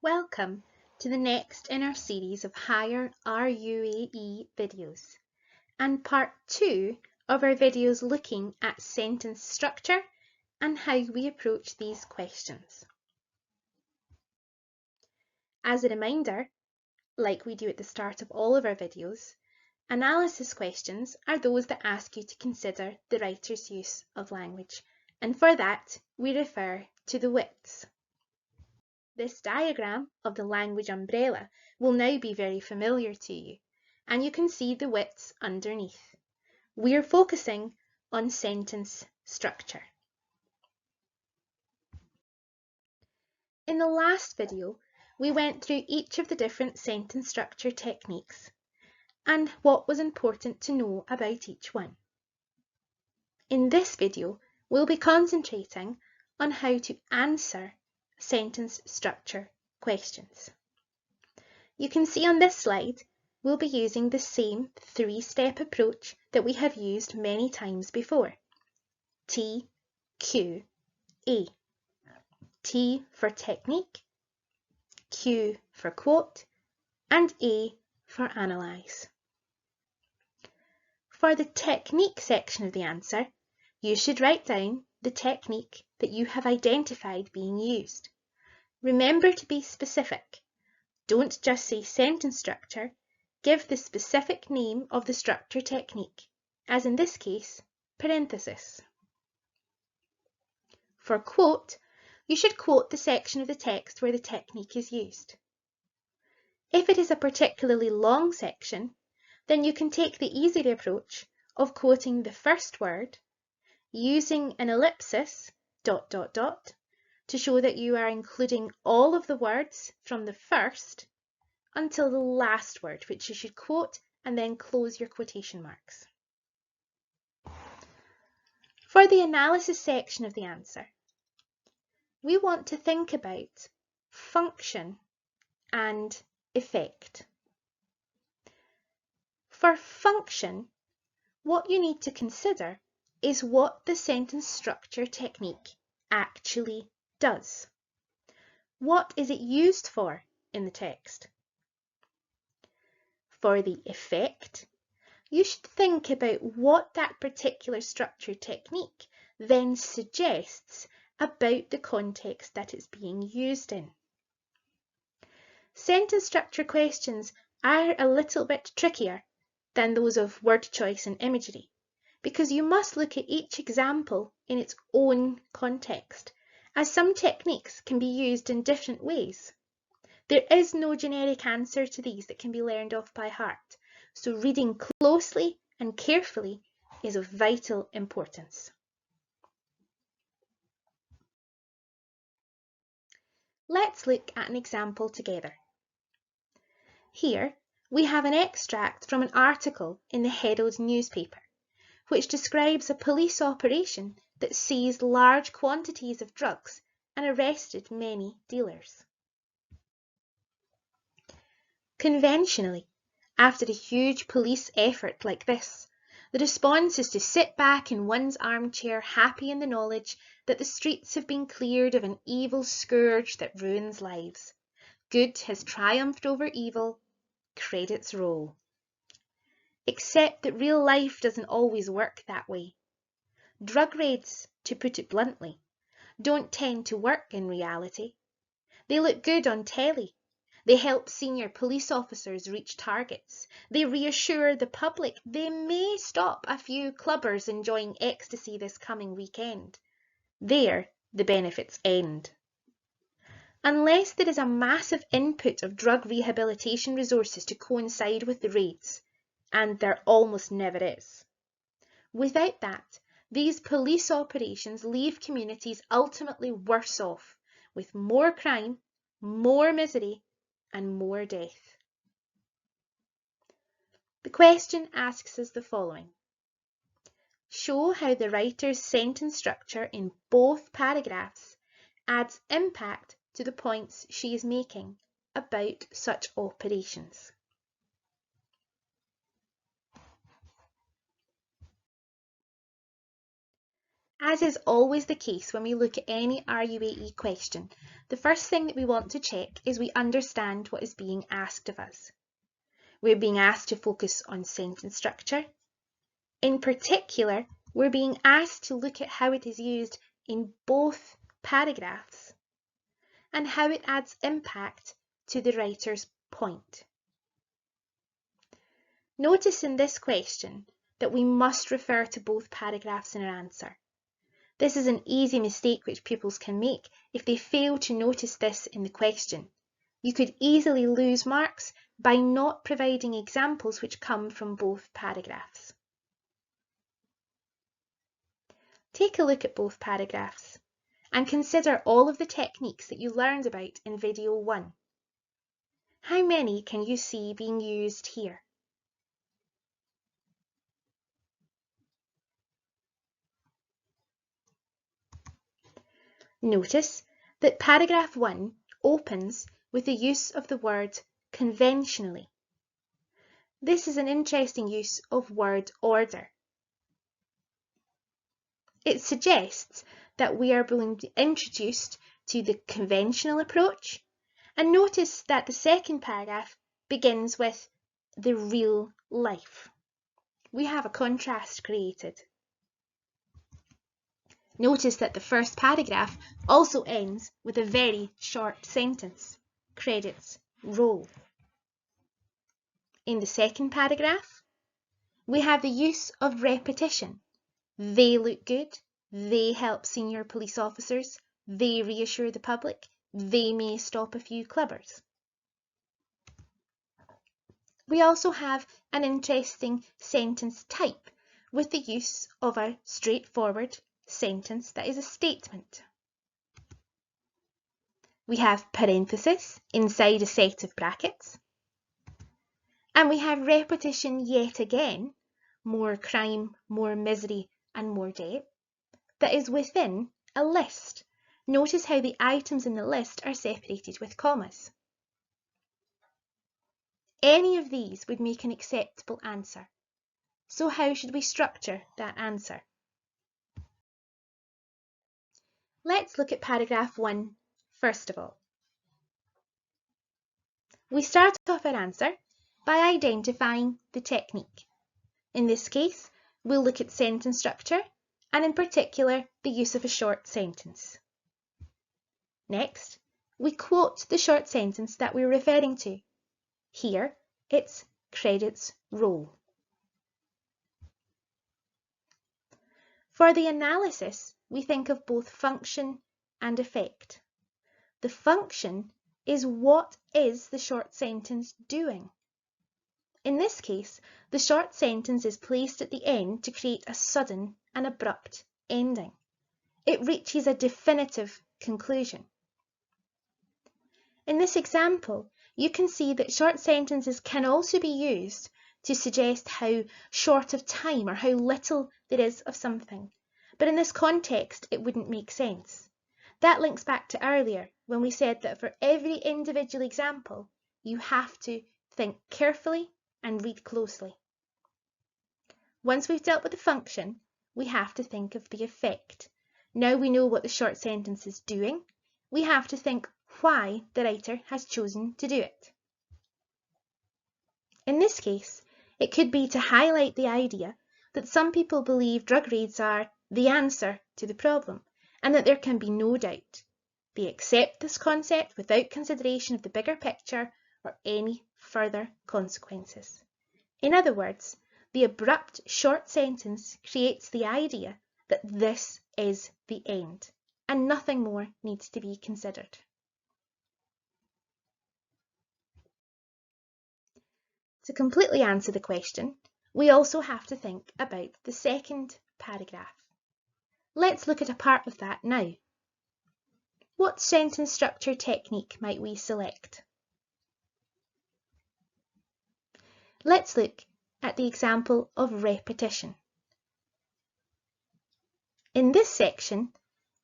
Welcome to the next in our series of higher RUAE videos and part 2 of our videos looking at sentence structure and how we approach these questions. As a reminder, like we do at the start of all of our videos, analysis questions are those that ask you to consider the writer's use of language, and for that we refer to the WITs. This diagram of the language umbrella will now be very familiar to you, and you can see the WITs underneath. We're focusing on sentence structure. In the last video, we went through each of the different sentence structure techniques and what was important to know about each one. In this video, we'll be concentrating on how to answer sentence structure questions. You can see on this slide, we'll be using the same three-step approach that we have used many times before. T, Q, A. T for technique, Q for quote, and A for analyse. For the technique section of the answer, you should write down the technique that you have identified being used. Remember to be specific. Don't just say sentence structure, give the specific name of the structure technique, as in this case, parenthesis. For quote, you should quote the section of the text where the technique is used. If it is a particularly long section, then you can take the easier approach of quoting the first word, using an ellipsis, ... to show that you are including all of the words from the first until the last word, which you should quote and then close your quotation marks. For the analysis section of the answer, we want to think about function and effect. For function, what you need to consider is what the sentence structure technique actually does. What is it used for in the text? For the effect, you should think about what that particular structure technique then suggests about the context that it's being used in. Sentence structure questions are a little bit trickier than those of word choice and imagery, because you must look at each example in its own context, as some techniques can be used in different ways. There is no generic answer to these that can be learned off by heart, so reading closely and carefully is of vital importance. Let's look at an example together. Here we have an extract from an article in the Herald newspaper, which describes a police operation that seized large quantities of drugs and arrested many dealers. Conventionally, after a huge police effort like this, the response is to sit back in one's armchair happy in the knowledge that the streets have been cleared of an evil scourge that ruins lives. Good has triumphed over evil, credits roll. Except that real life doesn't always work that way. Drug raids, to put it bluntly, don't tend to work in reality. They look good on telly. They help senior police officers reach targets. They reassure the public they may stop a few clubbers enjoying ecstasy this coming weekend. There, the benefits end. Unless there is a massive input of drug rehabilitation resources to coincide with the raids, and there almost never is. Without that, these police operations leave communities ultimately worse off, with more crime, more misery, and more death. The question asks us the following. Show how the writer's sentence structure in both paragraphs adds impact to the points she is making about such operations. As is always the case when we look at any RUAE question, the first thing that we want to check is we understand what is being asked of us. We're being asked to focus on sentence structure. In particular, we're being asked to look at how it is used in both paragraphs and how it adds impact to the writer's point. Notice in this question that we must refer to both paragraphs in our answer. This is an easy mistake which pupils can make if they fail to notice this in the question. You could easily lose marks by not providing examples which come from both paragraphs. Take a look at both paragraphs and consider all of the techniques that you learned about in video 1. How many can you see being used here? Notice that paragraph 1 opens with the use of the word conventionally. This is an interesting use of word order. It suggests that we are being introduced to the conventional approach, and notice that the second paragraph begins with the real life. We have a contrast created. Notice that the first paragraph also ends with a very short sentence. Credits roll. In the second paragraph, we have the use of repetition. They look good. They help senior police officers. They reassure the public. They may stop a few clubbers. We also have an interesting sentence type with the use of a straightforward sentence that is a statement. We have parenthesis inside a set of brackets. And we have repetition yet again, more crime, more misery, and more debt, that is within a list. Notice how the items in the list are separated with commas. Any of these would make an acceptable answer. So how should we structure that answer? Let's look at paragraph 1 first of all. We start off our answer by identifying the technique. In this case, we'll look at sentence structure and in particular the use of a short sentence. Next, we quote the short sentence that we're referring to. Here, it's credits roll. For the analysis, we think of both function and effect. The function is what is the short sentence doing. In this case, the short sentence is placed at the end to create a sudden and abrupt ending. It reaches a definitive conclusion. In this example, you can see that short sentences can also be used to suggest how short of time or how little there is of something. But in this context, it wouldn't make sense. That links back to earlier when we said that for every individual example, you have to think carefully and read closely. Once we've dealt with the function, we have to think of the effect. Now we know what the short sentence is doing, we have to think why the writer has chosen to do it. In this case, it could be to highlight the idea that some people believe drug raids are the answer to the problem, and that there can be no doubt. They accept this concept without consideration of the bigger picture or any further consequences. In other words, the abrupt short sentence creates the idea that this is the end, and nothing more needs to be considered. To completely answer the question, we also have to think about the second paragraph. Let's look at a part of that now. What sentence structure technique might we select? Let's look at the example of repetition. In this section,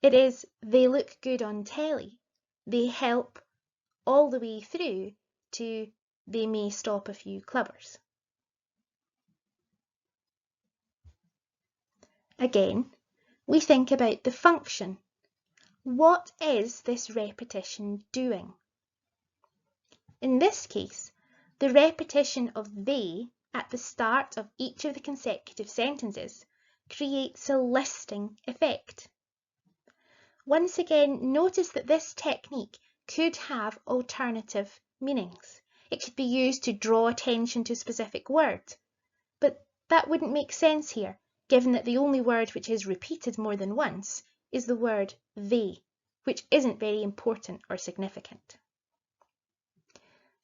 it is they look good on telly. They help all the way through to they may stop a few clubbers. Again, we think about the function. What is this repetition doing? In this case, the repetition of they at the start of each of the consecutive sentences creates a listing effect. Once again, notice that this technique could have alternative meanings. It could be used to draw attention to a specific word, but that wouldn't make sense here, given that the only word which is repeated more than once is the word they, which isn't very important or significant.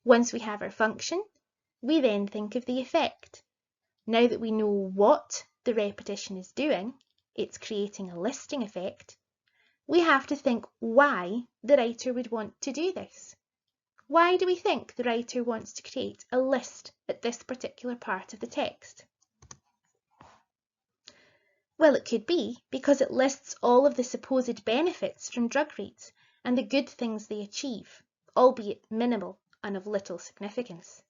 Once we have our function, we then think of the effect. Now that we know what the repetition is doing, it's creating a listing effect, we have to think why the writer would want to do this. Why do we think the writer wants to create a list at this particular part of the text? Well, it could be because it lists all of the supposed benefits from drug rates and the good things they achieve, albeit minimal and of little significance.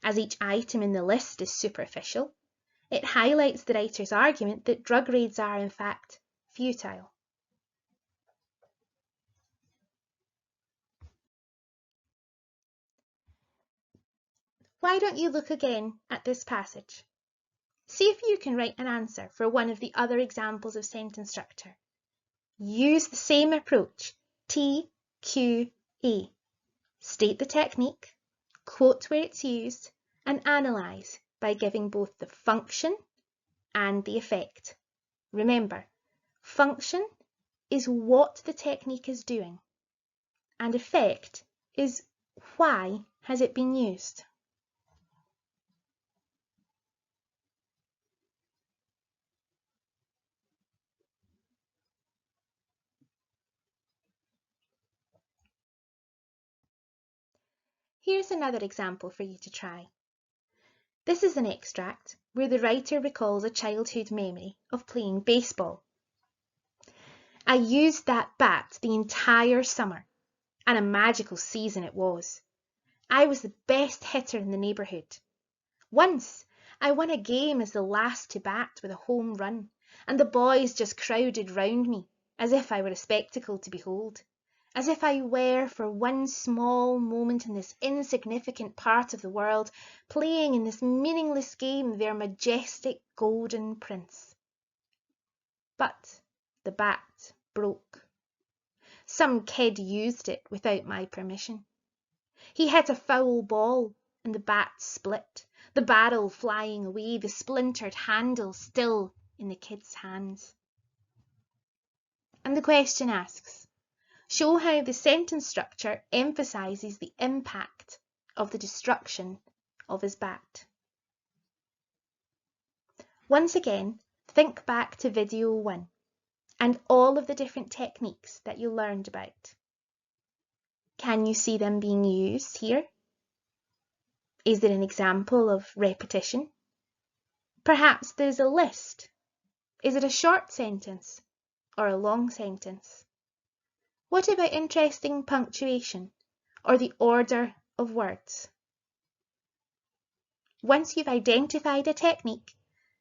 As each item in the list is superficial, it highlights the writer's argument that drug raids are, in fact, futile. Why don't you look again at this passage? See if you can write an answer for one of the other examples of sentence structure. Use the same approach, TQA. State the technique, quote where it's used, and analyse by giving both the function and the effect. Remember, function is what the technique is doing, and effect is why has it been used. Here's another example for you to try. This is an extract where the writer recalls a childhood memory of playing baseball. I used that bat the entire summer, and a magical season it was. I was the best hitter in the neighbourhood. Once, I won a game as the last to bat with a home run, and the boys just crowded round me, as if I were a spectacle to behold, as if I were for one small moment in this insignificant part of the world, playing in this meaningless game their majestic golden prince. But the bat broke. Some kid used it without my permission. He hit a foul ball, and the bat split, the barrel flying away, the splintered handle still in the kid's hands. And the question asks, show how the sentence structure emphasises the impact of the destruction of his bat. Once again, think back to video 1 and all of the different techniques that you learned about. Can you see them being used here? Is there an example of repetition? Perhaps there's a list. Is it a short sentence or a long sentence? What about interesting punctuation or the order of words? Once you've identified a technique,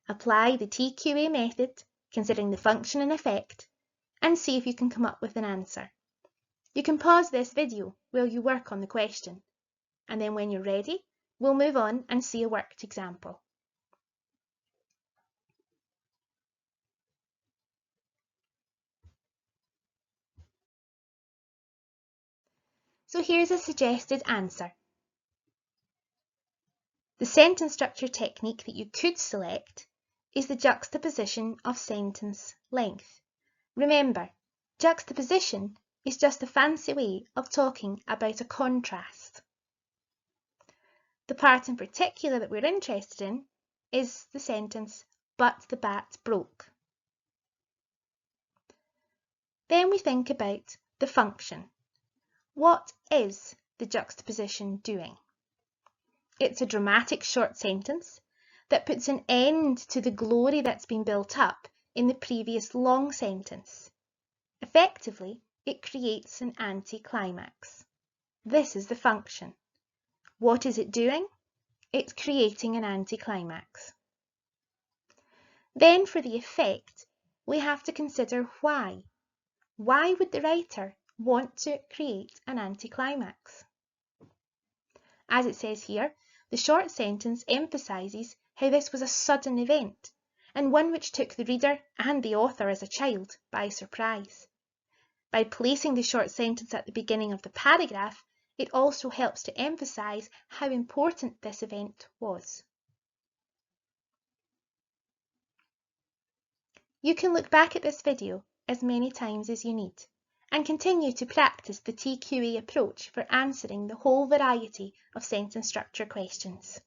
apply the TQA method, considering the function and effect, and see if you can come up with an answer. You can pause this video while you work on the question, and then when you're ready, we'll move on and see a worked example. So here's a suggested answer. The sentence structure technique that you could select is the juxtaposition of sentence length. Remember, juxtaposition is just a fancy way of talking about a contrast. The part in particular that we're interested in is the sentence, but the bat broke. Then we think about the function. What is the juxtaposition doing? It's a dramatic short sentence that puts an end to the glory that's been built up in the previous long sentence. Effectively, it creates an anticlimax. This is the function. What is it doing? It's creating an anticlimax. Then for the effect, we have to consider why. Why would the writer want to create an anticlimax? As it says here, the short sentence emphasises how this was a sudden event, and one which took the reader and the author as a child by surprise. By placing the short sentence at the beginning of the paragraph, it also helps to emphasise how important this event was. You can look back at this video as many times as you need and continue to practice the TQA approach for answering the whole variety of sentence structure questions.